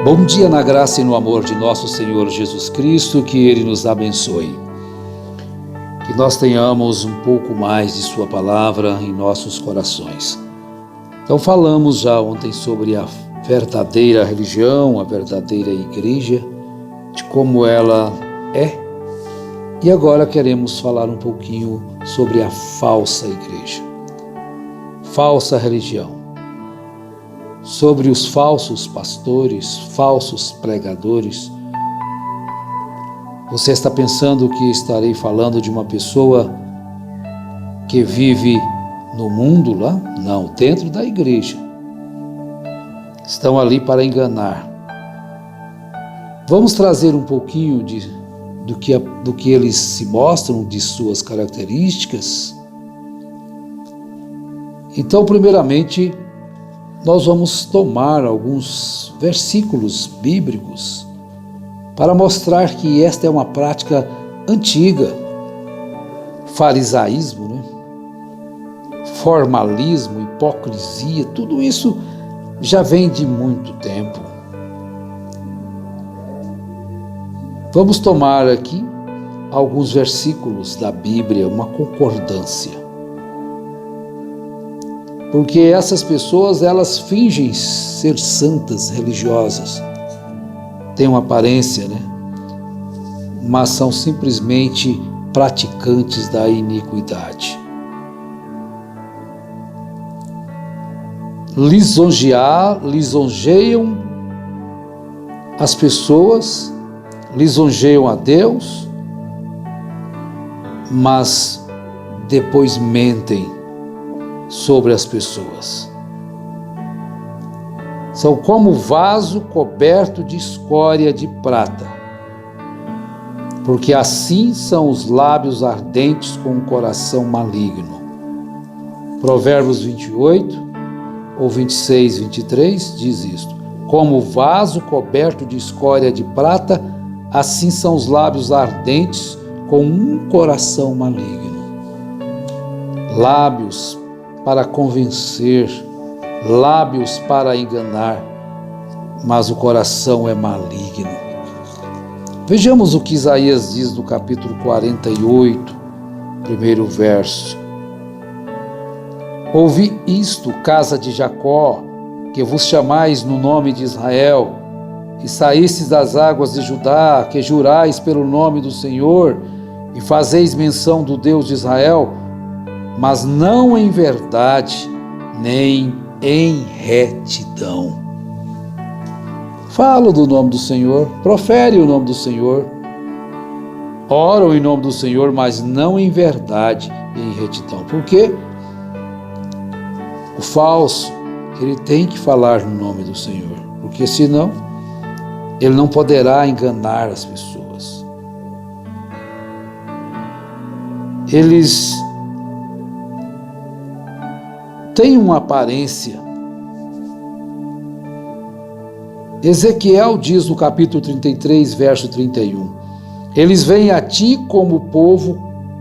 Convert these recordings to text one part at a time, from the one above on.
Bom dia na graça e no amor de nosso Senhor Jesus Cristo, que Ele nos abençoe. Que nós tenhamos um pouco mais de Sua palavra em nossos corações. Então falamos já ontem sobre a verdadeira religião, a verdadeira igreja, de como ela é. E agora queremos falar um pouquinho sobre a falsa igreja, falsa religião. Sobre os falsos pastores, falsos pregadores. Você está pensando que estarei falando de uma pessoa que vive no mundo lá? Não, dentro da igreja. Estão ali para enganar. Vamos trazer um pouquinho do que eles se mostram, de suas características. Então, primeiramente, nós vamos tomar alguns versículos bíblicos para mostrar que esta é uma prática antiga. Farisaísmo, formalismo, hipocrisia, tudo isso já vem de muito tempo. Vamos tomar aqui alguns versículos da Bíblia, uma concordância. Porque essas pessoas, elas fingem ser santas, religiosas. Têm uma aparência, mas são simplesmente praticantes da iniquidade. Lisonjeiam as pessoas, lisonjeiam a Deus, mas depois mentem sobre as pessoas. São como vaso coberto de escória de prata, porque assim são os lábios ardentes com o coração maligno. Provérbios 28, ou 26, 23, diz isto: como vaso coberto de escória de prata, assim são os lábios ardentes com um coração maligno. Lábios para convencer, lábios para enganar, mas o coração é maligno. Vejamos o que Isaías diz no capítulo 48, primeiro verso. Ouvi isto, casa de Jacó, que vos chamais no nome de Israel, que saístes das águas de Judá, que jurais pelo nome do Senhor, e fazeis menção do Deus de Israel, mas não em verdade, nem em retidão. Falam do nome do Senhor, proferem o nome do Senhor, oram em nome do Senhor, mas não em verdade e em retidão. Por quê? O falso, ele tem que falar no nome do Senhor, porque senão ele não poderá enganar as pessoas. Eles tem uma aparência. Ezequiel diz no capítulo 33, verso 31, eles vêm a ti como o povo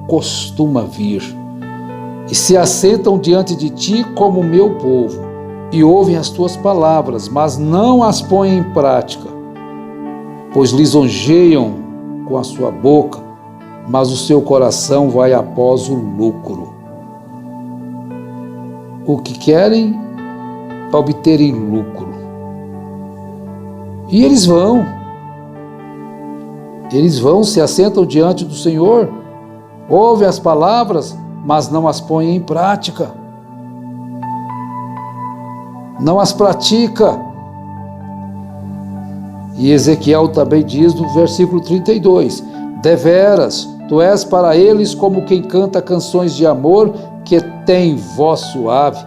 costuma vir, e se assentam diante de ti como o meu povo, e ouvem as tuas palavras, mas não as põem em prática, pois lisonjeiam com a sua boca, mas o seu coração vai após o lucro. O que querem é obterem lucro. E eles vão, se assentam diante do Senhor, ouvem as palavras, mas não as põem em prática. Não as pratica. E Ezequiel também diz no versículo 32, deveras, tu és para eles como quem canta canções de amor, que tem voz suave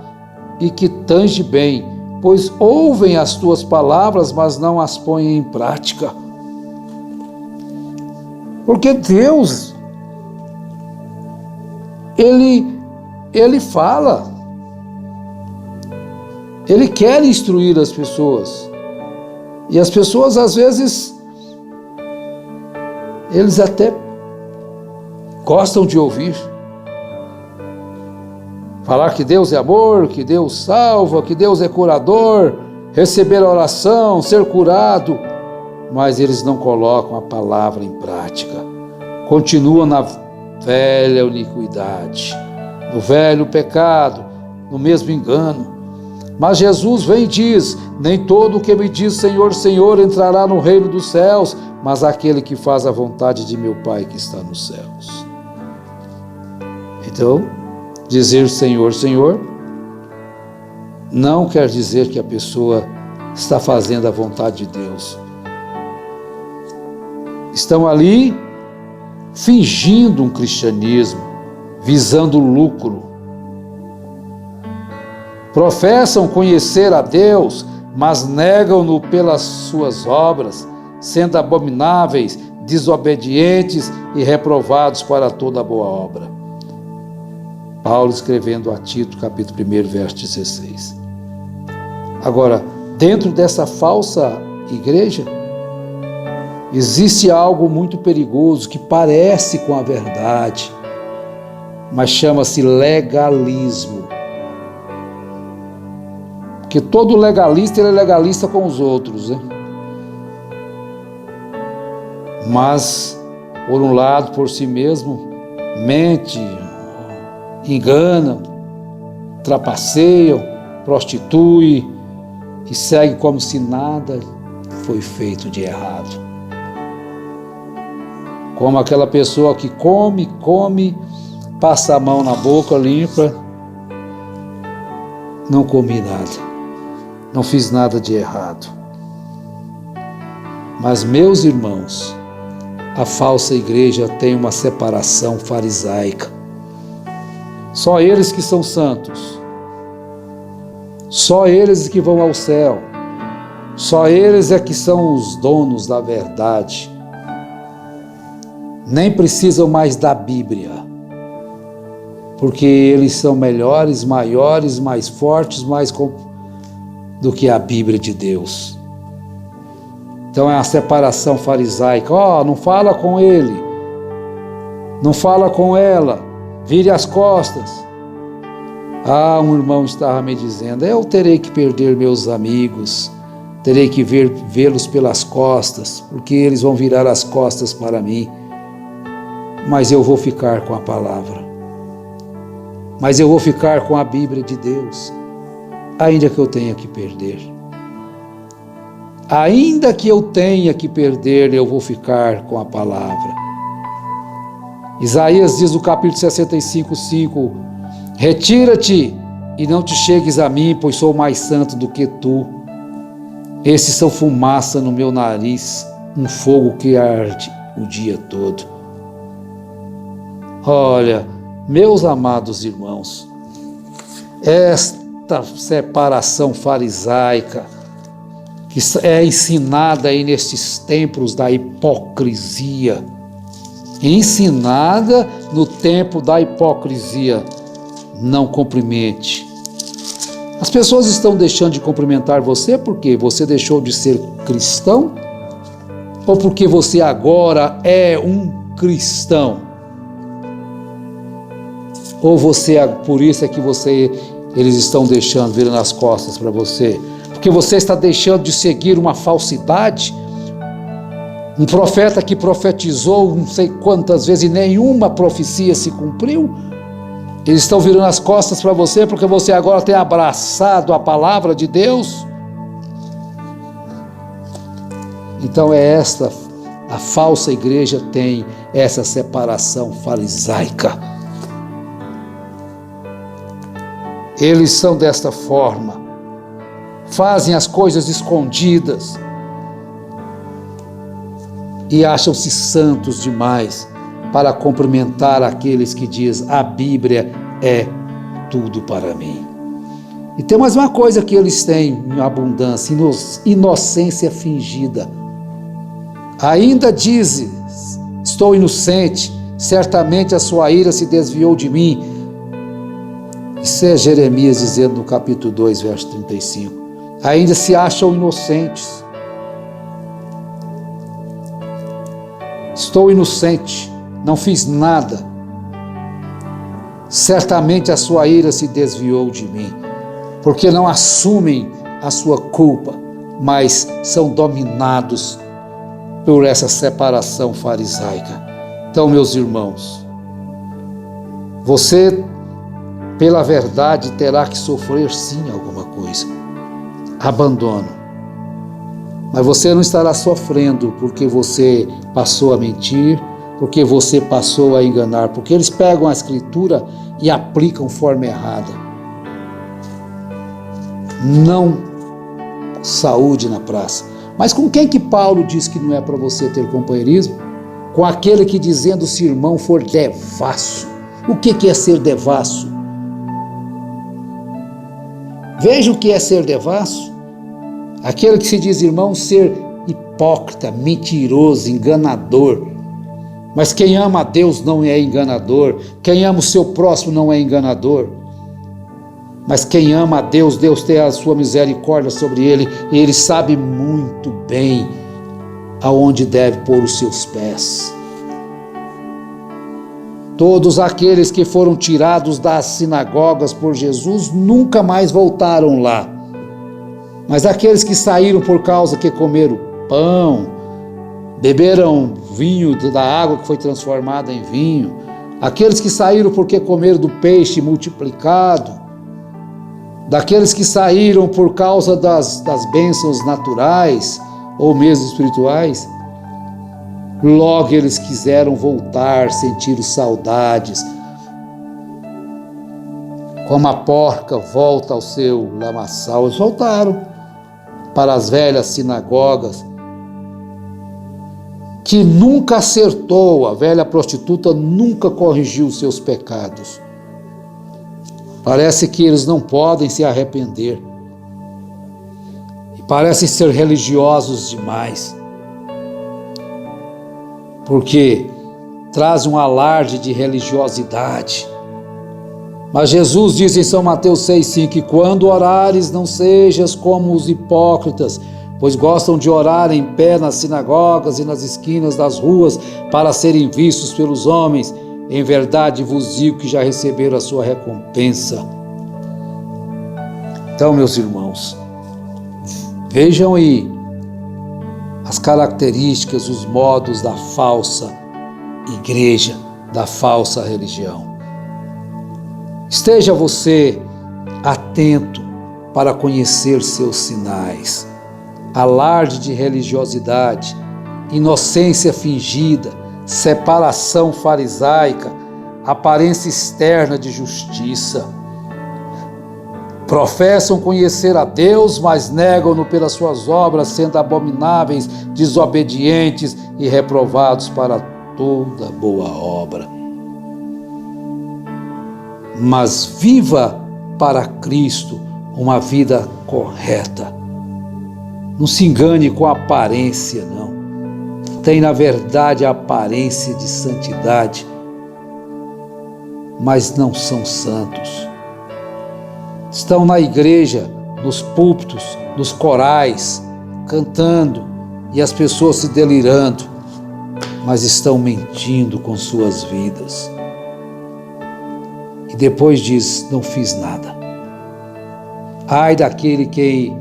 e que tange bem, pois ouvem as tuas palavras, mas não as põem em prática. Porque Deus, Ele fala, Ele quer instruir as pessoas, e as pessoas às vezes, eles até gostam de ouvir, falar que Deus é amor, que Deus salva, que Deus é curador, receber a oração, ser curado, mas eles não colocam a palavra em prática. Continuam na velha iniquidade, no velho pecado, no mesmo engano. Mas Jesus vem e diz: nem todo o que me diz Senhor, Senhor entrará no reino dos céus, mas aquele que faz a vontade de meu Pai que está nos céus. Então, dizer Senhor, Senhor, não quer dizer que a pessoa está fazendo a vontade de Deus. Estão ali fingindo um cristianismo, visando lucro. Professam conhecer a Deus, mas negam-no pelas suas obras, sendo abomináveis, desobedientes e reprovados para toda boa obra. Paulo escrevendo a Tito, capítulo 1, verso 16. Agora, dentro dessa falsa igreja, existe algo muito perigoso que parece com a verdade, mas chama-se legalismo. Porque todo legalista, ele é legalista com os outros, né? Mas, por um lado, por si mesmo, mente, engana, trapaceiam, prostitui e segue como se nada foi feito de errado. Como aquela pessoa que come, passa a mão na boca, limpa, não comi nada. Não fiz nada de errado. Mas, meus irmãos, a falsa igreja tem uma separação farisaica. Só eles que são santos. Só eles que vão ao céu. Só eles é que são os donos da verdade. Nem precisam mais da Bíblia. Porque eles são melhores, maiores, mais fortes, do que a Bíblia de Deus. Então é a separação farisaica. Não fala com ele, não fala com ela, vire as costas. Um irmão estava me dizendo: eu terei que perder meus amigos, terei que vê-los pelas costas, porque eles vão virar as costas para mim, mas eu vou ficar com a palavra, mas eu vou ficar com a Bíblia de Deus. Ainda que eu tenha que perder. Ainda que eu tenha que perder, eu vou ficar com a palavra. Isaías diz no capítulo 65:5: retira-te e não te chegues a mim, pois sou mais santo do que tu. Esses são fumaça no meu nariz, um fogo que arde o dia todo. Olha, meus amados irmãos, esta separação farisaica que é ensinada aí nestes templos da hipocrisia, ensinada no tempo da hipocrisia, não cumprimente. As pessoas estão deixando de cumprimentar você porque você deixou de ser cristão? Ou porque você agora é um cristão? Ou por isso é que eles estão deixando, virando as costas para você? Porque você está deixando de seguir uma falsidade? Um profeta que profetizou não sei quantas vezes e nenhuma profecia se cumpriu? Eles estão virando as costas para você porque você agora tem abraçado a palavra de Deus? Então a falsa igreja tem essa separação farisaica. Eles são desta forma, fazem as coisas escondidas e acham-se santos demais para cumprimentar aqueles que dizem: a Bíblia é tudo para mim. E tem mais uma coisa que eles têm em abundância: inocência fingida. Ainda dizes: estou inocente, certamente a sua ira se desviou de mim. Isso é Jeremias dizendo no capítulo 2, verso 35. Ainda se acham inocentes. Estou inocente, não fiz nada. Certamente a sua ira se desviou de mim, porque não assumem a sua culpa, mas são dominados por essa separação farisaica. Então, meus irmãos, você, pela verdade, terá que sofrer sim alguma coisa. Abandono. Mas você não estará sofrendo porque você passou a mentir, porque você passou a enganar, porque eles pegam a Escritura e aplicam forma errada. Não saúde na praça. Mas com quem que Paulo diz que não é para você ter companheirismo? Com aquele que, dizendo se irmão for devasso. O que é ser devasso? Veja o que é ser devasso. Aquele que se diz irmão, ser hipócrita, mentiroso, enganador. Mas quem ama a Deus não é enganador. Quem ama o seu próximo não é enganador. Mas quem ama a Deus, Deus tem a sua misericórdia sobre ele, e ele sabe muito bem aonde deve pôr os seus pés. Todos aqueles que foram tirados das sinagogas por Jesus nunca mais voltaram lá. Mas aqueles que saíram por causa que comeram pão, beberam vinho da água que foi transformada em vinho, aqueles que saíram porque comeram do peixe multiplicado, daqueles que saíram por causa das bênçãos naturais ou mesmo espirituais, logo eles quiseram voltar, sentiram saudades. Como a porca volta ao seu lamaçal, eles voltaram para as velhas sinagogas, que nunca acertou, a velha prostituta nunca corrigiu os seus pecados. Parece que eles não podem se arrepender. E parecem ser religiosos demais. Porque trazem um alarde de religiosidade. Mas Jesus diz em São Mateus 6,5 que quando orares não sejas como os hipócritas, pois gostam de orar em pé nas sinagogas e nas esquinas das ruas para serem vistos pelos homens. Em verdade vos digo que já receberam a sua recompensa. Então, meus irmãos, vejam aí as características, os modos da falsa igreja, da falsa religião. Esteja você atento para conhecer seus sinais. Alarde de religiosidade, inocência fingida, separação farisaica, aparência externa de justiça. Professam conhecer a Deus, mas negam-no pelas suas obras, sendo abomináveis, desobedientes e reprovados para toda boa obra. Mas viva para Cristo uma vida correta. Não se engane com a aparência, não. Tem, na verdade, a aparência de santidade, mas não são santos. Estão na igreja, nos púlpitos, nos corais, cantando, e as pessoas se delirando, mas estão mentindo com suas vidas. E depois diz, não fiz nada. Ai daquele que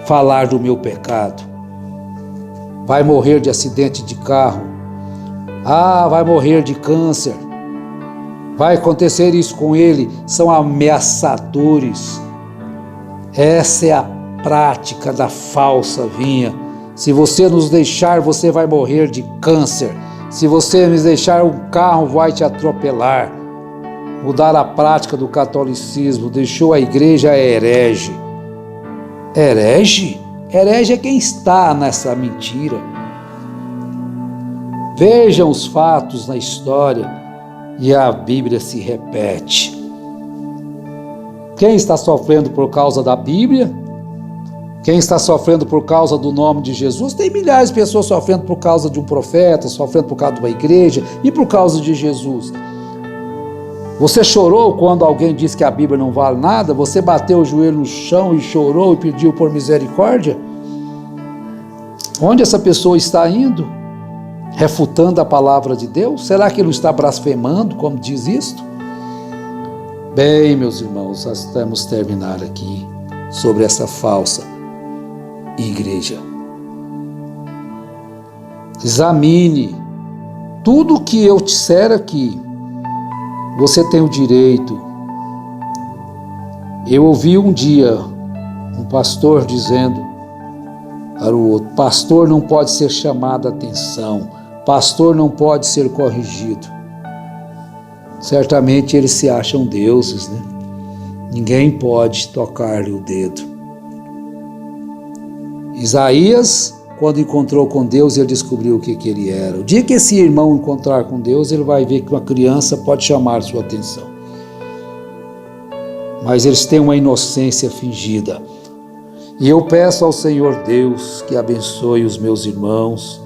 falar do meu pecado. Vai morrer de acidente de carro. Vai morrer de câncer. Vai acontecer isso com ele. São ameaçadores. Essa é a prática da falsa vinha. Se você nos deixar, você vai morrer de câncer. Se você nos deixar, um carro vai te atropelar. Mudar a prática do catolicismo, deixou a igreja herege. Herege? Herege é quem está nessa mentira. Vejam os fatos na história e a Bíblia se repete. Quem está sofrendo por causa da Bíblia? Quem está sofrendo por causa do nome de Jesus? Tem milhares de pessoas sofrendo por causa de um profeta, sofrendo por causa de uma igreja e por causa de Jesus. Você chorou quando alguém disse que a Bíblia não vale nada? Você bateu o joelho no chão e chorou e pediu por misericórdia? Onde essa pessoa está indo? Refutando a palavra de Deus? Será que ele não está blasfemando, como diz isto? Bem, meus irmãos, nós temos que terminar aqui. sobre essa falsa igreja. Examine tudo que eu disser aqui. Você tem o direito. Eu ouvi um dia um pastor dizendo para o outro: pastor não pode ser chamado a atenção, pastor não pode ser corrigido. Certamente eles se acham deuses, né? Ninguém pode tocar-lhe o dedo. Isaías, quando encontrou com Deus, ele descobriu o que ele era. O dia que esse irmão encontrar com Deus, ele vai ver que uma criança pode chamar sua atenção. Mas eles têm uma inocência fingida. E eu peço ao Senhor Deus que abençoe os meus irmãos,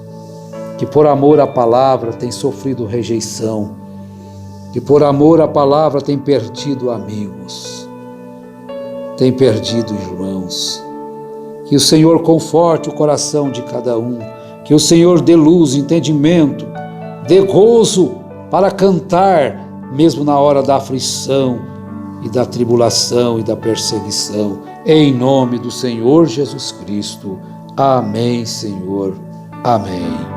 que por amor à palavra têm sofrido rejeição, que por amor à palavra têm perdido amigos, têm perdido irmãos. Que o Senhor conforte o coração de cada um, que o Senhor dê luz, entendimento, dê gozo para cantar, mesmo na hora da aflição e da tribulação e da perseguição. Em nome do Senhor Jesus Cristo. Amém, Senhor. Amém.